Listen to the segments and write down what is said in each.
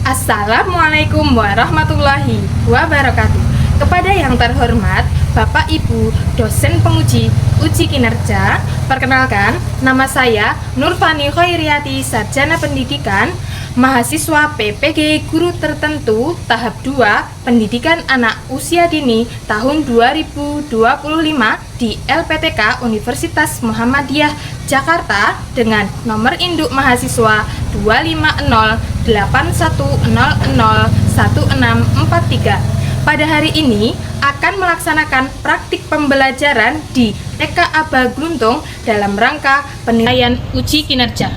Assalamualaikum warahmatullahi wabarakatuh. Kepada yang terhormat Bapak Ibu dosen penguji uji kinerja, perkenalkan nama saya Nurfani Khairiyati, sarjana pendidikan, mahasiswa PPG Guru Tertentu tahap 2 Pendidikan Anak Usia Dini tahun 2025 di LPTK Universitas Muhammadiyah Jakarta dengan nomor induk mahasiswa 25081001643. Pada hari ini akan melaksanakan praktik pembelajaran di TK Aba Gluntung dalam rangka penilaian uji kinerja.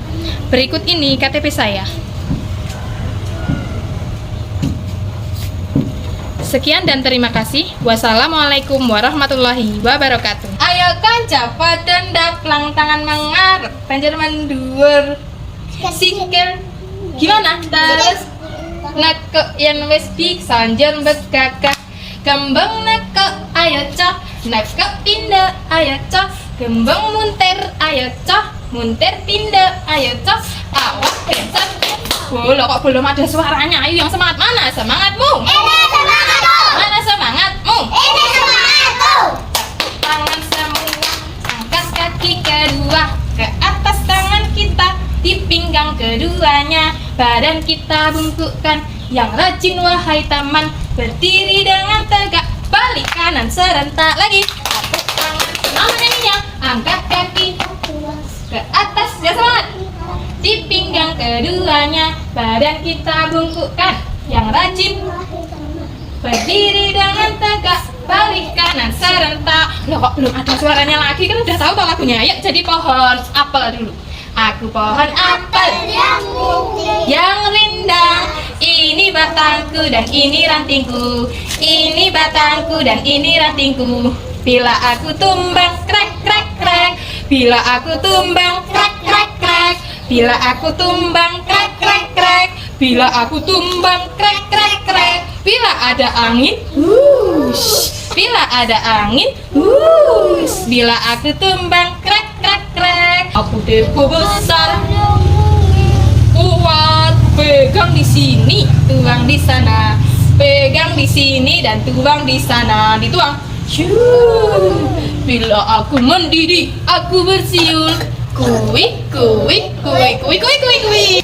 Berikut ini KTP saya. Sekian dan terima kasih. Wassalamualaikum warahmatullahi wabarakatuh. Ayo kanca pada ndaplang tangan mengarep, banjir mendur. Sikil gimana? Terus neke yang wis bik sanjur begagah. Kembang neke ayo cah, neke pindah ayo cah. Kembang muntir ayo cah, muntir pindah ayo cah. Awak kencang. Loh, kok belum ada suaranya? Ayo yang semangat, mana semangatmu? Ini semangatku. Mana semangatmu? Ini semangatku. Tangan semua, angkat kaki kedua ke atas tangan kita, di pinggang keduanya, badan kita bungkukkan. Yang rajin wahai taman, berdiri dengan tegak, balik kanan serentak lagi. Tepuk tangan, semangat nyanyinya, angkat kaki ke atas, ya semangat. Di pinggang keduanya, badan kita bungkukkan. Yang rajin berdiri dengan tegak, balik kanan serentak. Loh, kok belum ada suaranya lagi? Kan udah tahu toh lagunya. Yuk jadi pohon apel dulu. Aku pohon apel yang rindang, ini batangku dan ini rantingku, ini batangku dan ini rantingku. Bila aku tumbang krek krek krek, bila aku tumbang krek krek krek, bila aku tumbang krek krek krek, bila aku tumbang krek krek krek. Bila ada angin, wush. Bila ada angin, wush. Bila aku tumbang krek krek krek. Aku depo besar, kuat, pegang di sini, tuang di sana, pegang di sini dan tuang di sana, dituang. Bila aku mendidih, aku bersiul, kui kui kui kui kui kui kui.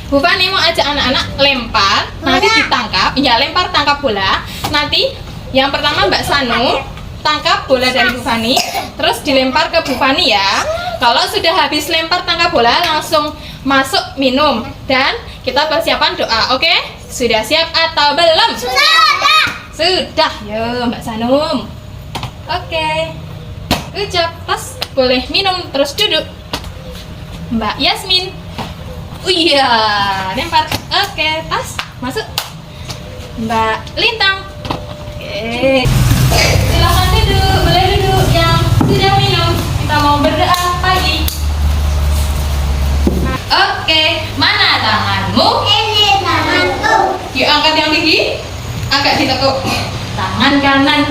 Bu Fani mau ajak anak-anak lempar, nanti ditangkap. Ya, lempar tangkap bola. Nanti yang pertama Mbak Sanu tangkap bola dari Bu Fani, terus dilempar ke Bu Fani ya. Kalau sudah habis lempar tangkap bola, langsung masuk minum dan kita persiapan doa. Oke? Sudah siap atau belum? Sudah. Sudah. Yo, Mbak Sanum. Oke. Ucap tas, boleh minum terus duduk. Mbak Yasmin. Oh iya, lempar. Oke, tas masuk. Mbak Lintang. Oke. Silakan duduk, boleh duduk yang sudah minum. Kita mau berdoa pagi. Oke, mana tanganmu? Ini tanganku. Yuk angkat yang tinggi. Agak ditekuk. Tangan kanan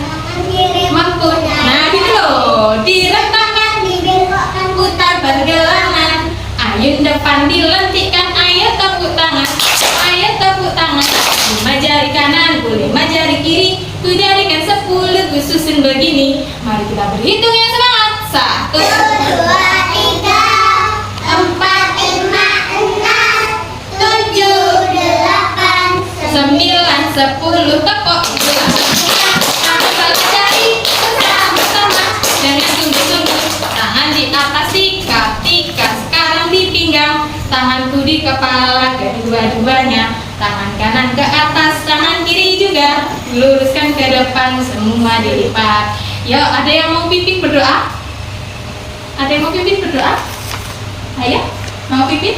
mampu. Nah, gitu loh. Direntangkan, Dibelokkan. putar bergelangan. Ayun depan dilentikkan, ayo tepuk tangan, ayo tepuk tangan. 5 jari kanan, 5 jari kiri, ku jadikan 10, ku susun begini. Mari kita berhitung ya, semangat. 1, 2, 3, 4, 5, 6, 7, 8, 9, 10, tepuk. Angkat jari bersama-sama, jangan tunggu-tunggu. Tangan di atas, tiga. Sekarang di pinggang, tanganku di kepala, kedua-duanya. Tangan kanan ke atas, tangan kiri juga. Luruskan ke depan, semua dilipat. Yo, ada yang mau pimpin berdoa? Ada yang mau pimpin berdoa? Ayo, mau pimpin?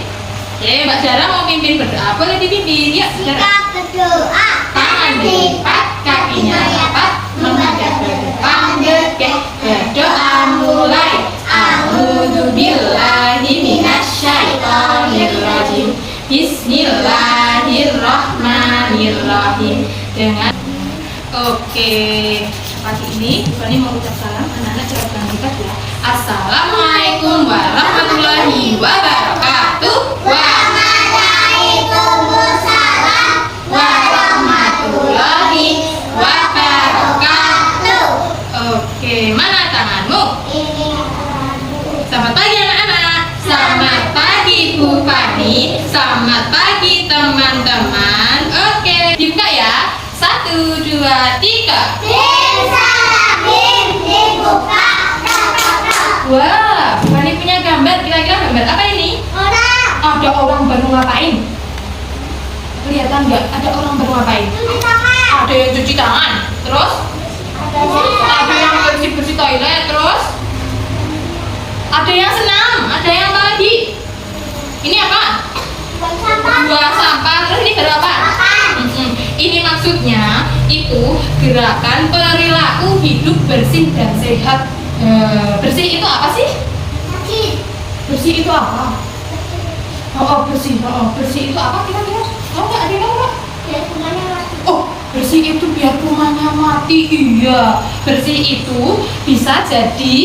Oke, Mbak Dara mau pimpin berdoa. Boleh dipimpin, yuk. kita Dara. berdoa. Tangan dilipat, kakinya rapat, menghadap ke depan, dekek. Berdoa mulai. A'udzubillahi minasyaitonirrajim. Bismillahirrahmanirrahim. Dengan oke, pagi ini Fani mau ucap salam. Anak-anak cepat berangkat ya. Assalamualaikum warahmatullahi wabarakatuh. Waalaikumsalam. Selamat pagi teman-teman. Oke, dibuka ya. 1, 2, 3. Bim salam bim dibuka. Wah, Fani punya gambar. Kira-kira gambar apa ini? Orang. Ada orang baru ngapain? Kelihatan nggak? Ada orang baru ngapain? Cuci tangan. Ada yang cuci tangan. Terus? Ada yang bersih-bersih toilet. Terus? Ada yang senam. Ada yang apa lagi? Ini apa? Buang sampah. Terus ini baru apa? Ini maksudnya itu gerakan perilaku hidup bersih dan sehat. Bersih itu apa sih? Bersih itu apa? Bersih itu apa kira-kira? Tahu nggak? Ada yang tahu nggak? Oh, bersih itu biar kumannya mati. Iya, bersih itu bisa jadi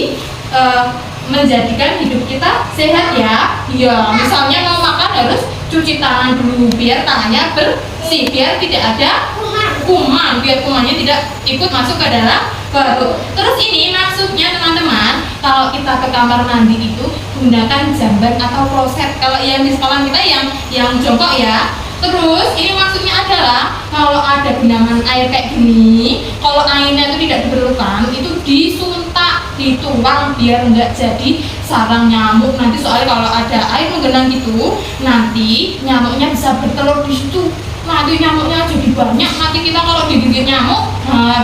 menjadikan hidup kita sehat ya. Iya, misalnya mau makan harus cuci tangan dulu biar tangannya bersih, biar tidak ada kuman, biar kumannya tidak ikut masuk ke dalam perut. Terus ini maksudnya teman-teman, kalau kita ke kamar mandi itu gunakan jamban atau kloset. Kalau yang di sekolah kita yang jongkok ya. Terus ini maksudnya adalah kalau ada genangan air kayak gini, kalau airnya itu tidak diperlukan, itu disuntak, dituang biar nggak jadi sarang nyamuk. Nanti soalnya kalau ada air menggenang gitu, nanti nyamuknya bisa bertelur di situ. Nanti nyamuknya jadi banyak, nanti kita kalau digigit nyamuk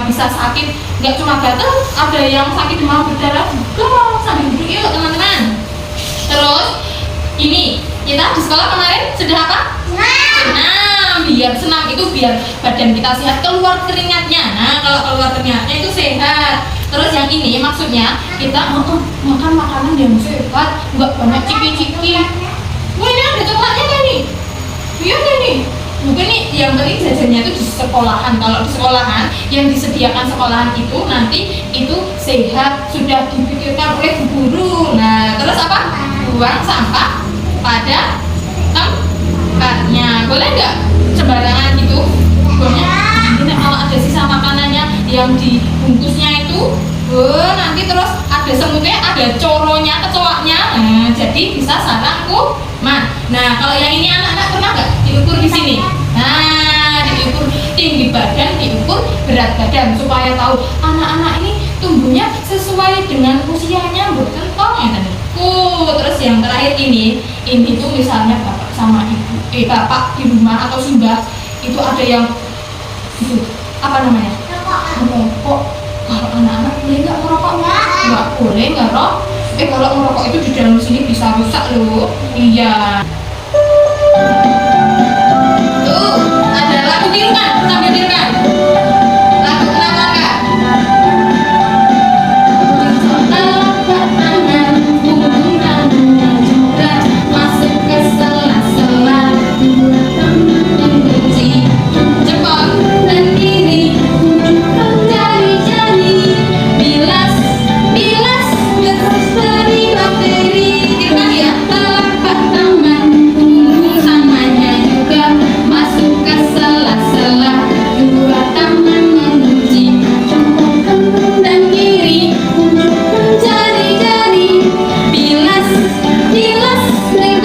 bisa sakit. Nggak cuma gatal, ada yang sakit demam berdarah juga. Sambil duduk yuk teman-teman. Terus ini kita di sekolah kemarin sudah apa? Senam. Biar senam itu biar badan kita sehat, keluar keringatnya. Nah, kalau keluar keringatnya itu sehat. Terus yang ini maksudnya kita makan makanan yang sehat, nggak banyak ciki-ciki. Wah, ini ada coklatnya kan nih? Iya kan nih? Mungkin nih yang penting jajannya itu di sekolahan. Kalau di sekolahan yang disediakan sekolahan itu nanti itu sehat, sudah dipikirkan oleh bu guru. Nah, terus apa? Buang sampah pada tempatnya. Boleh nggak sembarangan gitu? Pokoknya nanti kalau ada sisa makanannya yang dibungkusnya itu, nanti terus ada semutnya, ada coronya, kecoaknya, jadi bisa sarang kuman. Nah, kalau yang ini anak-anak pernah nggak diukur di sini? Nah, diukur tinggi badan, diukur berat badan supaya tahu anak-anak ini tumbuhnya sesuai dengan usianya, bukan ya tadi. Terus yang terakhir ini tuh misalnya bapak sama ibu, bapak di rumah atau sudah itu ada yang itu apa namanya? Merokok. Kalau anak-anak boleh nggak merokok? Nggak boleh ngerokok. Kalau merokok itu di dalam sini bisa rusak loh. Iya. Tuh, ada lagu tirukan, sambil tirukan. Lagu kenapa kak? Telapak tangan, punggung tangannya juga masuk ke sela-sela. Kunci jempol dan kiri, jari-jari, bilas berseri bakteri. Tirukan ya. Telapak tangan, punggung tangannya juga masuk ke sela-sela. Dua tangan mengunci jempol dan kiri, jari-jari, bilas bebas dari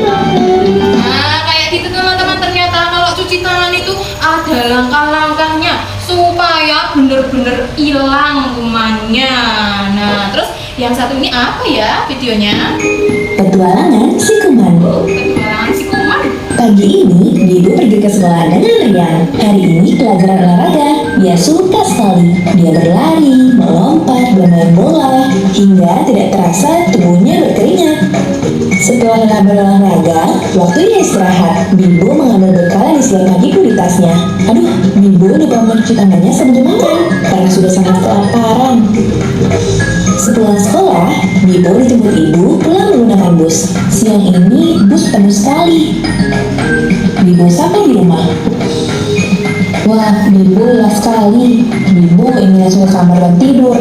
bakteri. Nah, kayak gitu teman-teman. Ternyata kalau cuci tangan itu ada langkah-langkahnya supaya bener-bener hilang kumannya. Nah, terus yang satu ini apa ya videonya? Petualangan si kuman. Petualangan si kuman. Pagi ini, Bibu pergi ke sekolah dengan riang. Hari ini pelajaran olahraga. Dia suka sekali. Dia berlari, melompat, bermain bola, hingga tidak terasa tubuhnya berkeringat. Setelah lelah berolahraga, waktunya istirahat. Bibu mengambil bekal yang disediakan ibu di tasnya. Aduh, Bibu lupa mencuci tangannya sebelum makan karena sudah sangat kelaparan. Setelah sekolah, Bibu dijemput ibu pulang menggunakan bus. Siang ini bus penuh sekali. Bibu sampai di rumah. Wah, Bibu lelah sekali. Bibu ingin masuk ke kamar dan tidur.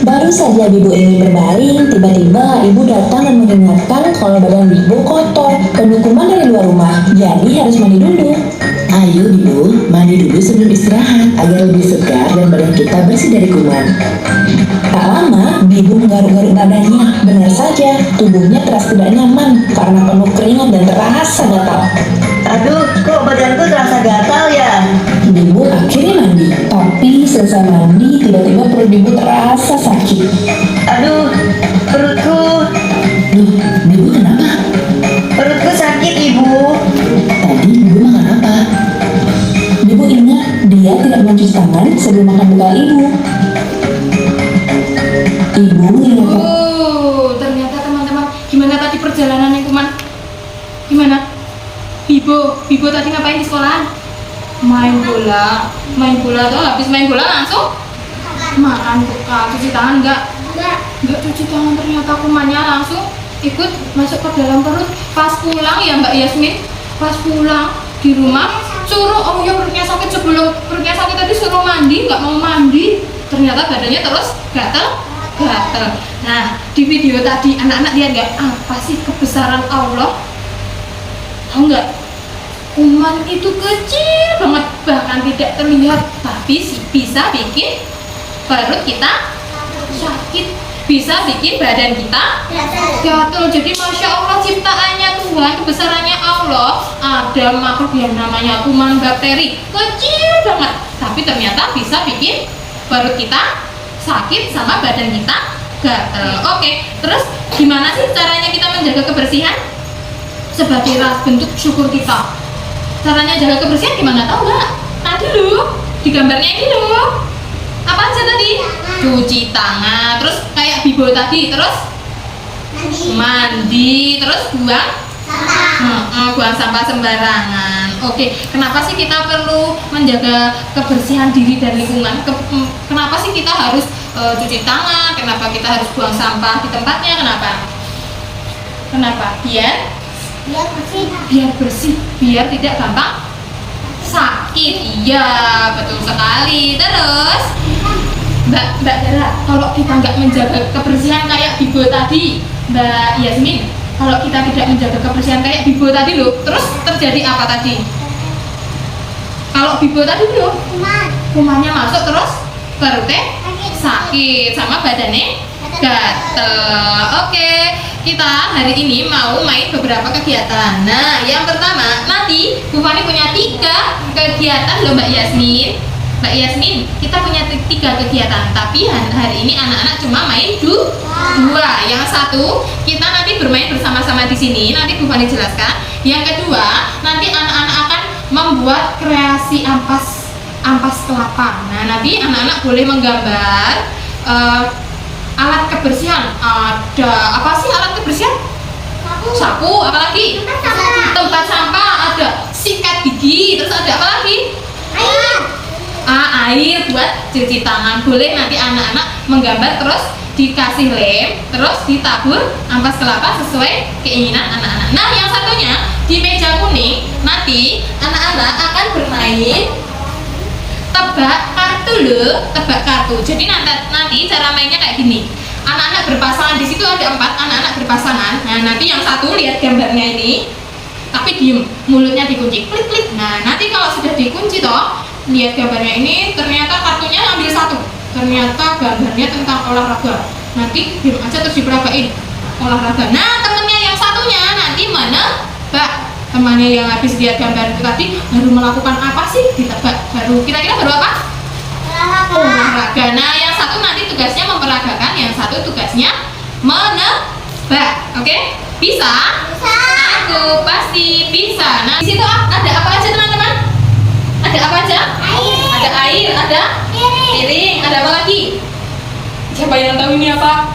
Baru saja Bibu ingin berbaring, tiba-tiba ibu datang dan mengingatkan kalau badan Bibu kotor, penuh kuman dari luar rumah, jadi harus mandi dulu. Ayo Ibu, mandi dulu sebelum istirahat agar lebih segar dan badan kita bersih dari kuman. Tak lama, Bibu menggaruk-garuk badannya. Benar saja, tubuhnya terasa tidak nyaman karena penuh keringat dan terasa gatal. Aduh, kok badanku terasa gatal ya? Bibu akhirnya mandi, tapi selesai mandi tiba-tiba perut Bibu terasa sakit. Aduh, perutku. Duh, Bibu kenapa? Perutku sakit, Ibu. Tadi Bibu makan apa? Bibu ingat dia tidak mencuci tangan sebelum makan bekal Ibu. Ibu ingat Ternyata teman-teman, gimana tadi perjalanannya Kuman? Gimana? Bibo tadi ngapain di sekolah? Main bola tuh, habis main bola langsung makan bekal. Cuci tangan enggak cuci tangan, ternyata Kumannya langsung ikut masuk ke dalam perut. Pas pulang ya Mbak Yasmin, pas pulang di rumah suruh, oh ya perutnya sakit, sebelum perutnya sakit tadi suruh mandi, nggak mau mandi, ternyata badannya terus gatel. Nah, di video tadi anak-anak lihat nggak apa sih kebesaran Allah? Tahu nggak? Kuman itu kecil banget, bahkan tidak terlihat, tapi bisa bikin perut kita sakit, bisa bikin badan kita gatel. Jadi Masya Allah, ciptaannya Tuhan, kebesarannya Allah, ada makhluk yang namanya kuman bakteri, kecil banget, tapi ternyata bisa bikin perut kita sakit sama badan kita gatel. Oke, terus gimana sih caranya kita menjaga kebersihan? Sebagai bentuk syukur kita. Caranya jaga kebersihan gimana, tahu nggak? Tadi loh, di gambarnya ini loh. Apa aja tadi? Cuci tangan, terus kayak Bibo tadi, terus mandi, terus buang sampah sembarangan. Oke, kenapa sih kita perlu menjaga kebersihan diri dan lingkungan? Kenapa sih kita harus cuci tangan? Kenapa kita harus buang sampah di tempatnya? Kenapa? Biar bersih, biar tidak gampang sakit. Iya, betul sekali. Terus Mbak Dara, kalau kita nggak menjaga kebersihan kayak Bibo tadi, Mbak Yasmin, kalau kita tidak menjaga kebersihan kayak Bibo tadi loh, terus terjadi apa tadi? Kalau Bibo tadi loh, kumannya masuk, terus perutnya sakit sama badannya gatel. Oke, kita hari ini mau main beberapa kegiatan. Nah, yang pertama, nanti Bu Fani punya 3 kegiatan loh Mbak Yasmin. Mbak Yasmin, kita punya 3 kegiatan, tapi hari ini anak-anak cuma main 2. Yang satu, kita nanti bermain bersama-sama di sini, nanti Bu Fani jelaskan. Yang kedua, nanti anak-anak akan membuat kreasi ampas kelapa. Nah, nanti anak-anak boleh menggambar alat kebersihan. Ada apa sih alat kebersihan? Sapu, apa lagi? Tempat sampah, ada sikat gigi, terus ada apa lagi? Air buat cuci tangan. Boleh nanti anak-anak menggambar, terus dikasih lem, terus ditabur ampas kelapa sesuai keinginan anak-anak. Nah, yang satunya di meja kuning, nanti anak-anak akan bermain tebak kartu loh, tebak kartu. Jadi nanti cara mainnya kayak gini. Anak-anak berpasangan, di situ ada 4 anak-anak berpasangan. Nah, nanti yang satu lihat gambarnya ini, tapi diem, mulutnya dikunci, klik. Nah, nanti kalau sudah dikunci toh, lihat gambarnya ini, ternyata kartunya ambil 1. Ternyata gambarnya tentang olahraga. Nanti diem aja terus diperagain olahraga. Nah, temennya yang satunya nanti menebak. Temannya yang habis lihat gambar itu tadi baru melakukan apa sih? Ditebak. Kira-kira baru apa? Olahraga. Nah, yang satu nanti tugasnya memperagakan, yang satu tugasnya menebak. Oke? Bisa? Aku pasti bisa. Nah, di situ ada apa aja teman-teman? Ada apa aja? Ada air, ada piring, ada apa lagi? Siapa yang tahu ini apa?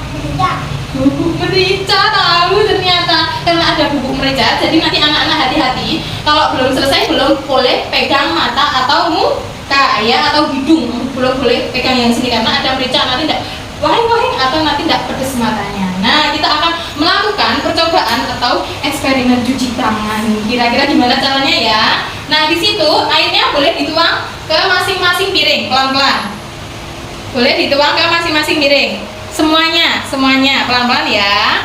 Bubuk merica, tahu ternyata, karena ada bubuk merica. Jadi nanti anak-anak hati-hati, kalau belum selesai belum boleh pegang mata atau muka ya, atau hidung, belum boleh pegang yang sini karena ada merica, nanti tidak wahing atau nanti tidak pedes matanya. Nah, kita akan melakukan percobaan atau eksperimen cuci tangan. Kira-kira gimana caranya ya? Nah, di situ airnya boleh dituang ke masing-masing piring pelan-pelan. Boleh dituang ke masing-masing piring. Semuanya pelan-pelan ya.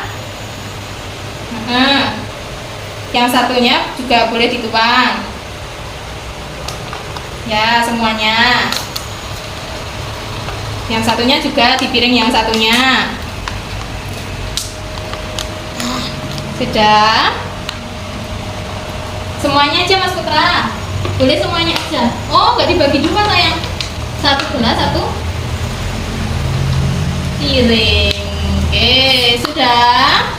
Yang satunya juga boleh dituang. Ya, semuanya. Yang satunya juga di piring yang satunya. Sudah. Semuanya aja Mas Putra. Boleh semuanya aja. Oh, nggak dibagi dua sayang. Satu gelas, satu piring. Oke, sudah.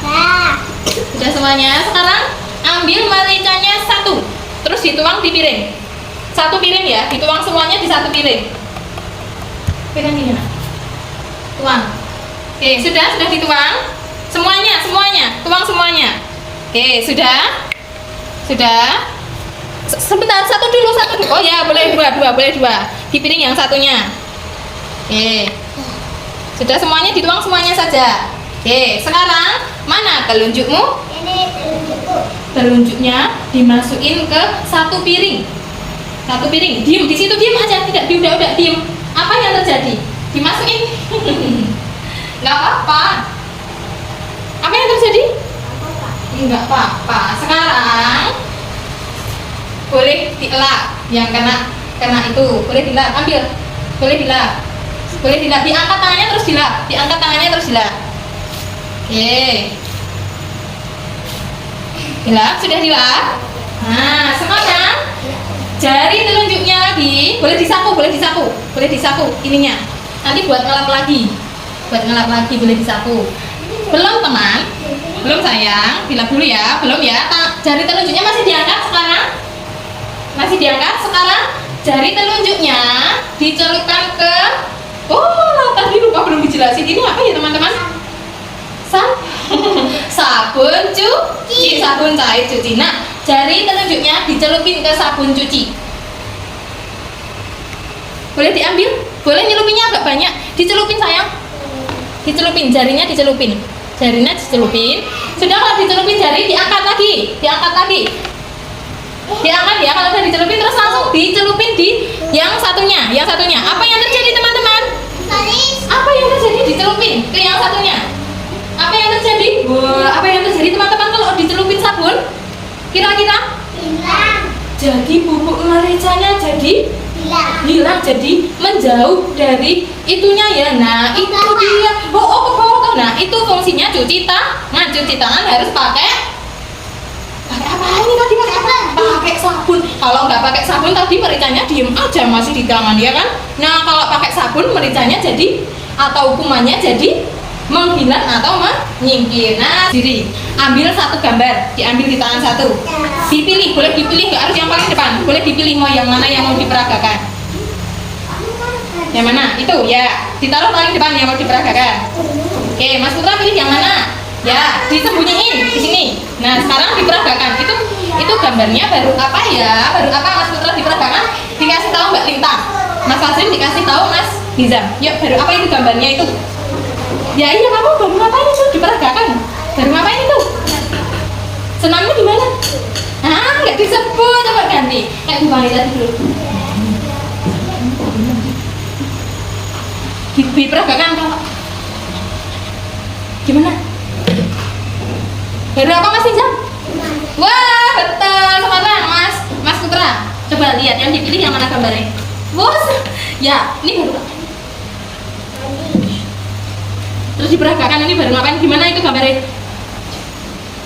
Sudah semuanya. Sekarang ambil mericanya satu. Terus dituang di piring. Satu piring ya, dituang semuanya di satu piring. Pegang ini, Nak. Tuang. Oke, sudah dituang. Semuanya, tuang semuanya. Oke, sudah. Sebentar, satu dulu. Oh ya, boleh dua. Di piring yang satunya. Oke. Sudah semuanya dituang semuanya saja. Oke, sekarang mana telunjukmu? Ini telunjukku. Telunjuknya dimasukin ke satu piring. Satu piring. Diem di situ, diem aja, tidak udah diem. Apa yang terjadi? Dimasukin. Nggak apa-apa. Apa yang terjadi? Nggak apa-apa. Sekarang boleh dielak. Yang kena itu boleh dilap. Ambil. Boleh dilap. Diangkat tangannya terus dilap. Oke. Dilap, sudah dilap. Nah, sekarang jari telunjuknya lagi boleh disapu ininya. Nanti buat ngelap lagi boleh disapu. Belum teman? Belum sayang, dilap dulu ya. Belum ya. Jari telunjuknya masih diangkat sekarang. Sekarang jari telunjuknya dicelupkan ke tadi lupa belum dijelasin. Ini apa ya teman-teman? Sabun cuci, sabun cair cuci. Nah, jari telunjuknya dicelupin ke sabun cuci. Boleh diambil? Boleh nyelupinnya agak banyak. Dicelupin sayang. Jarinya dicelupin. Sudah, kalau dicelupin jari diangkat lagi. Diangkat ya, kalau udah dicelupin terus langsung dicelupin di yang satunya. Apa yang terjadi teman-teman? Apa yang terjadi dicelupin ke yang satunya? Apa yang terjadi? Apa yang terjadi teman-teman kalau dicelupin sabun? Kira-kira? Hilang. Jadi bubuk mericanya jadi hilang, jadi menjauh dari itunya ya. Nah, itu dia. Nah, itu fungsinya cuci tangan harus pakai apa ini tadi? Pakai sabun. Kalau nggak pakai sabun tadi mericanya diem aja masih di tangan ya kan. Nah, kalau pakai sabun mericanya jadi atau kumannya jadi menghilang atau menyingkir. Nah, diri ambil satu gambar, diambil di tangan satu, dipilih, boleh dipilih, nggak harus yang paling depan, boleh dipilih mau yang mana yang mau diperagakan. Yang mana? Itu ya, ditaruh paling depan yang mau diperagakan. Oke, Mas Putra pilih yang mana? Ya, disembunyiin di sini. Nah, sekarang diperagakan. Itu gambarnya baru apa ya? Baru apa Mas Putra diperagakan? Dikasih tahu Mbak Lintang. Mas Fazrin dikasih tahu Mas Nizam. Yuk, baru apa itu gambarnya itu? Ya iya, kamu baru ngapain itu diperagakan? Baru ngapain itu? Senamnya di mana? Nggak disebut, coba ganti. Dipanggil tadi dulu. Diperagakan kalau gimana? Baru apa Mas Nizam? Wah, betul, sekarang Mas Putra. Coba lihat yang dipilih yang mana gambarnya. Bos, ya ini baru apa? Terus diperagakan ini baru ngapain? Gimana itu gambarnya?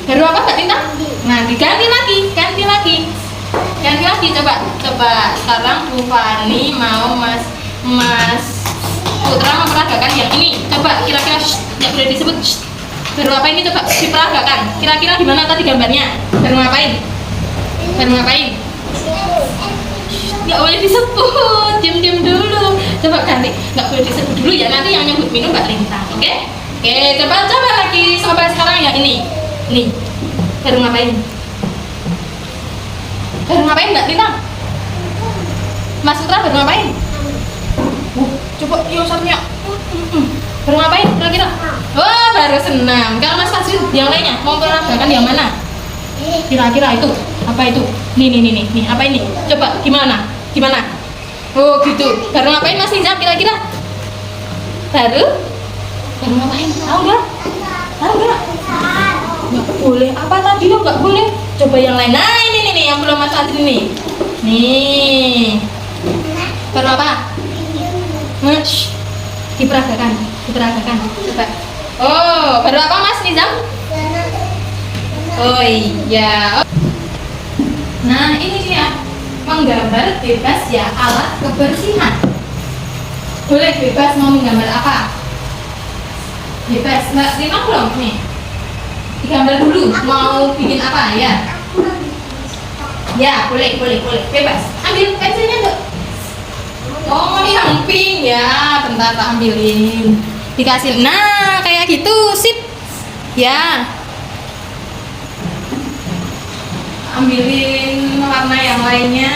Baru apa Kak Tinta? Nah, diganti lagi. Coba sekarang Bu Fani mau Mas Putra memperagakan yang ini. Coba kira-kira nggak boleh disebut. Baru apa ini coba diperagakan. Kira-kira gimana tadi gambarnya? Baru ngapain? Nggak boleh disebut, diam dulu. Coba ganti, nggak boleh disebut dulu ya. Nanti yang nyebut minum Mbak Lintang, oke? Oke, coba lagi. Sampai sekarang yang ini. Nih, baru ngapain Mbak Lintang? Mas Putra baru ngapain? Coba yang satunya. Baru ngapain kira-kira? Wah, baru senam. Kalau Mas Fazrin yang lainnya mau peragakan yang mana? Kira-kira itu apa itu? Nih, apa ini? Coba gimana? Oh gitu. Baru ngapain Mas Nizam kira-kira? Baru ngapain? Tahu nggak? Nggak boleh. Apa tadi lo nggak boleh? Coba yang lain. Nah ini yang belum Mas Fazrin nih. Nih. Baru apa? Shh. Diperagakan. Coba. Oh, baru apa Mas Nizam? Oh iya. Nah ini dia, menggambar bebas ya, alat kebersihan. Boleh bebas mau menggambar apa? Bebas, Mbak Rima belum nih? Digambar dulu, mau bikin apa ya? Ya boleh, bebas. Ambil pensilnya tuh. Oh ini yang pink ya, bentar tak ambilin. Dikasih, nah kayak gitu, sip. Ya. Ambilin warna yang lainnya.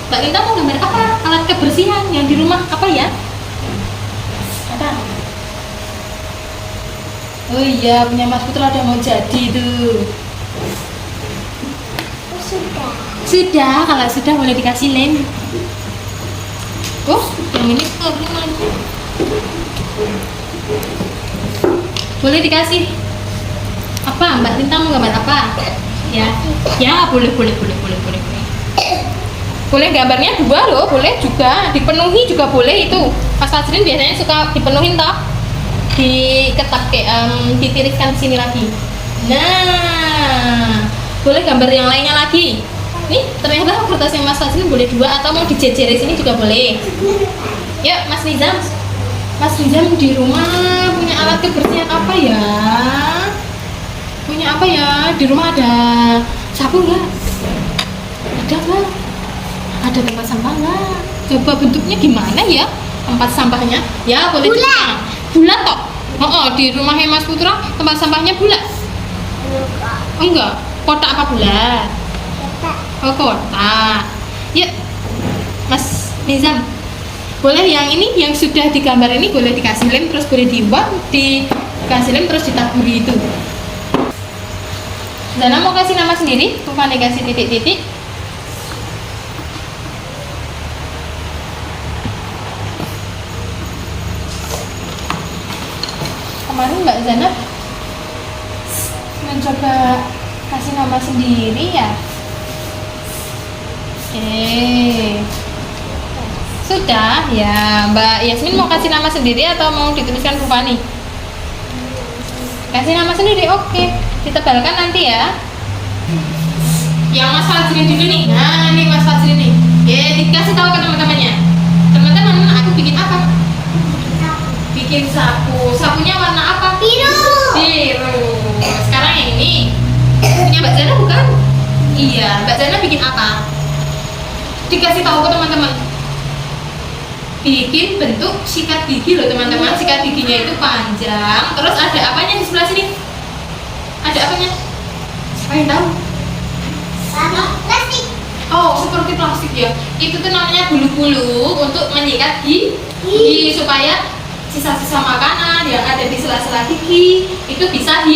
Mbak Linta mau gambar apa? Alat kebersihan yang di rumah apa ya? Apa? Oh iya, punya Mas Putra udah mau jadi tuh. Sudah, kalau sudah boleh dikasih lem. Oh, yang ini kering lagi. Boleh dikasih. Apa? Mbak Linta mau gambar apa? Ya boleh. Boleh gambarnya 2 loh, boleh juga dipenuhi juga boleh itu. Mas Fajrin biasanya suka dipenuhin toh, diketak kayak ditiriskan sini lagi. Nah, boleh gambar yang lainnya lagi. Nih ternyata kertasnya Mas Fajrin boleh 2 atau mau dijejer di sini juga boleh. Yuk Mas Nizam, di rumah punya alat kebersihan apa ya? Punya apa ya? Di rumah ada sapu nggak? Ada nggak? Ada tempat sampah nggak? Coba bentuknya gimana ya? Tempat sampahnya? Ya boleh. Bulat toh? Oh, di rumahnya Mas Putra tempat sampahnya bulat? Enggak. Kotak apa bulat? Oh kotak. Yuk, Mas Nizam. Boleh yang ini, yang sudah digambar ini boleh dikasih lem, terus boleh dibuang, dikasih lem terus ditaburi itu. Zana mau kasih nama sendiri, bukan dikasih titik-titik. Kemarin Mbak Zana mencoba kasih nama sendiri ya. Sudah ya. Mbak Yasmin mau kasih nama sendiri atau mau dituliskan Bu Fani? Kasih nama sendiri, oke. Ditebalkan nanti ya. Yang Mas Fajrin dulu nih. Nah, nih Mas Fajrin nih. Ya, dikasih tahu ke teman-temannya. Teman-teman, aku bikin apa? Bikin sapu. Sapunya warna apa? Biru. Sekarang yang ini. Punya Mbak Zana bukan? Iya, Mbak Zana bikin apa? Dikasih tahu ke teman-teman. Bikin bentuk sikat gigi loh teman-teman. Sikat giginya itu panjang. Terus ada apanya di sebelah sini? Ada apanya? Siapa yang tahu? Plastik. Oh, seperti plastik ya. Itu tuh namanya bulu-bulu untuk menyikat gigi supaya sisa-sisa makanan yang ada di sela-sela gigi itu bisa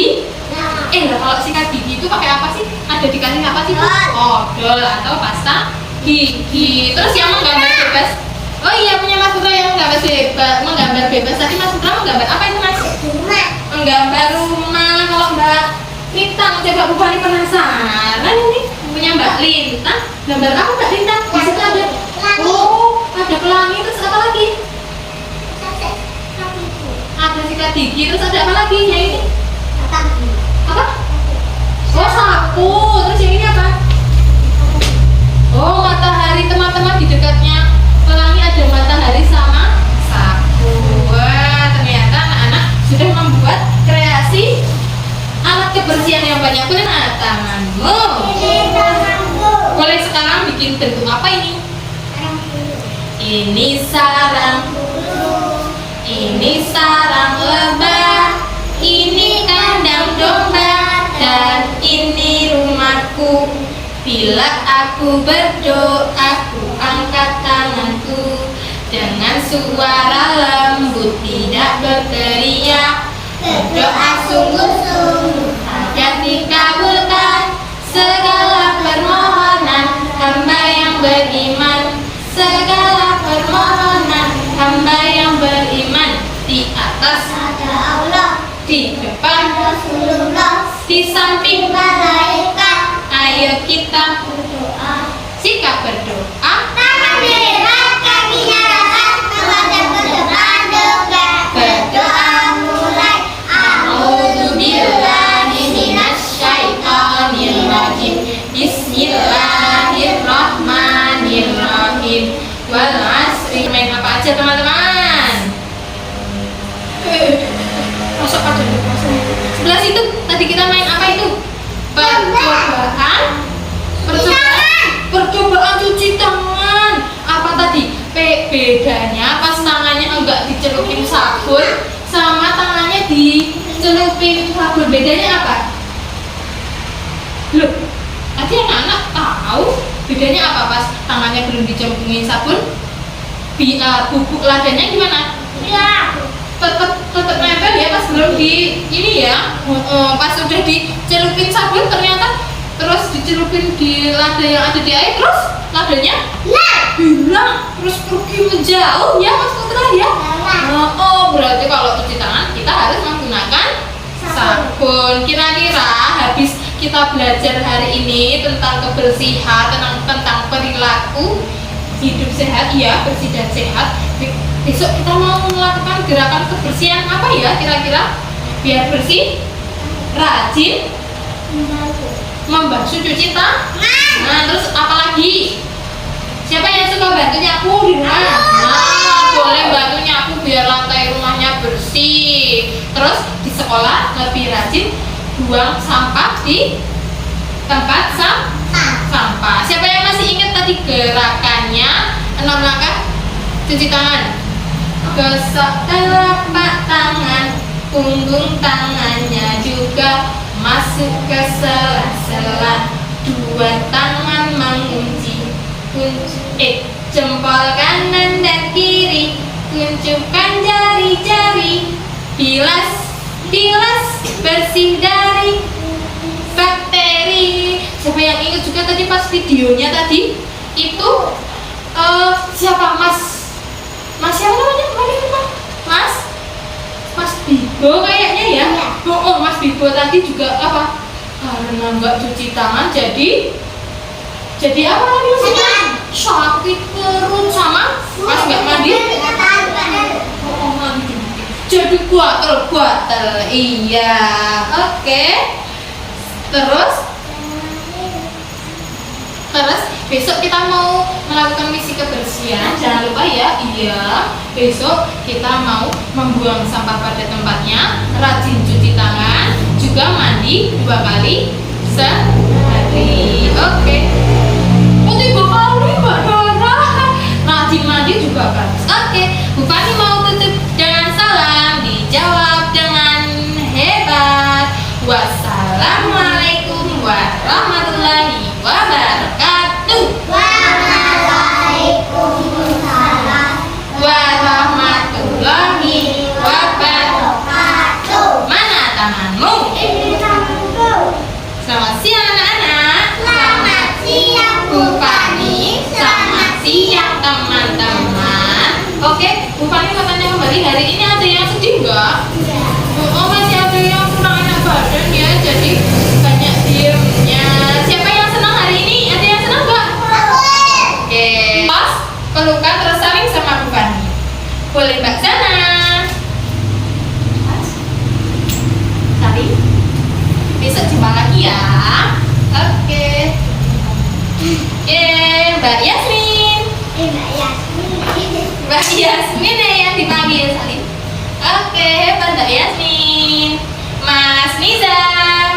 kalau sikat gigi itu pakai apa sih? Ada dikasih apa sih? Odol atau pasta gigi. Terus yang menggambar bebas. Oh iya, punya Mas Putra yang menggambar bebas. Tadi Mas Putra menggambar apa itu Mas? Menggambar rumah. Kalau Mbak Linta coba Bu Fani penasaran ini punya Mbak Linta gambar apa Mbak Linta? Di situ ada ada pelangi, terus apa lagi? Ada sikat gigi, terus ada apa lagi? Yang ini apa? Oh sapu, terus yang ini apa? Oh matahari, teman-teman, di dekatnya pelangi ada matahari sama sapu. Wah ternyata anak-anak sudah membuat kreasi alat kebersihan yang banyak. Boleh tanganmu. Boleh sekarang bikin bentuk apa ini? Ini sarang. Ini sarang lebah. Ini kandang domba. Dan ini rumahku. Bila aku berdoa, ku angkat tanganku dengan suara lembut, tidak berteriak. Berdoa sungguh-sungguh agar dikabulkan segala permohonan hamba yang beriman. Segala permohonan hamba yang beriman. Di atas ada Allah, di depan Rasulullah, di samping malaikat. Ayo kita berdoa. Sikap berdoa. Tangan di depan, kakinya aja teman-teman. Masuk aja sebelah situ. Tadi kita main apa itu? Percobaan cuci tangan. Apa tadi? Bedanya pas tangannya enggak dicelupin sabun sama tangannya dicelupin sabun, bedanya apa? Loh, tadi anak-anak tahu bedanya apa pas tangannya belum dicelupin sabun? Bubuk ladanya gimana? Ya. Tetap nempel ya pas belum di ini ya. Pas udah dicelupin sabun ternyata terus dicelupin di lada yang ada di air, terus ladanya hilang, terus pergi menjauh ya Mas Putra ya. Berarti kalau cuci tangan kita harus menggunakan sabun. Kira-kira habis kita belajar hari ini tentang kebersihan, tentang perilaku hidup sehat ya, bersih dan sehat. Besok kita mau melakukan gerakan kebersihan apa ya kira-kira biar bersih? Rajin membasuh cuci tangan. Nah, terus apa lagi? Siapa yang suka bantu nyapu di rumah? Nah, boleh bantu nyapu biar lantai rumahnya bersih. Terus di sekolah lebih rajin buang sampah di tempat sampah. Siapa yang masih ingat tadi gerakannya 6 langkah cuci tangan? Gosok telapak tangan, punggung tangannya juga masuk ke sela-sela, dua tangan mengunci jempol kanan dan kiri, kuncupkan jari-jari, bilas bersih dari bakteri. Siapa yang ingat juga tadi pas videonya tadi itu siapa Mas siapa namanya? Mas Bibo kayaknya ya. Mas Bibo tadi juga apa? Karena nggak cuci tangan jadi apa lagi maksudnya? Sakit perut sama pas nggak mandi. Mandi jadi gatel. Iya, oke. Terus besok kita mau melakukan misi kebersihan, jangan lupa ya. Iya, besok kita mau membuang sampah pada tempatnya, rajin cuci tangan, juga mandi 2 kali sehari. Oke. Oh, 3 kali Mbak Dora. Rajin mandi juga bagus. Oke, Bu Fani mau tutup dengan salam, dijawab dengan hebat. Wassalamualaikum warahmatullahi wabarakatuh. Waalaikumsalam Warahmatullahi wabarakatuh. Mana tanganmu? Ini tanganku. Selamat siang anak-anak. Selamat siang Bu Fani. Selamat siang teman-teman. Oke, Bu Fani mau tanya kembali, hari ini ada yang sedih nggak? Masih ada yang kurang enak badan ya, jadi banyak diemnya. Siapa yang senang hari ini? Ada yang senang nggak? Oke, pas pelukan terus saling sama Bu Fani. Boleh Mbak Sana. Saling. Besok jumpa lagi ya. Oke. Mbak Yasmin. Mbak Yasmin yang dipanggil Salim. Oke, hebat Mbak Yasmin. Mas Nizam.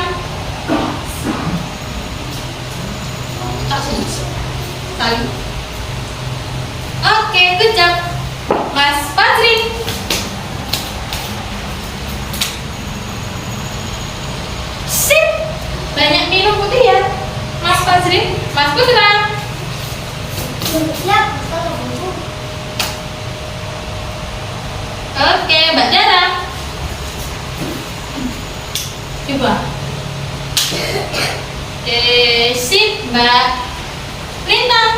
Salim. Oke, good job. Mas Fajrin. Sip. Banyak minum putih ya, Mas Fajrin. Mas Putra. Oke, Mbak Dara. Coba. Sip, Mbak Lintang.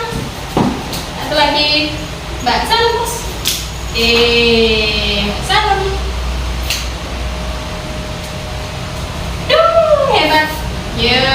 Satu lagi, Mbak Salus. Salam. Hebat. Yo.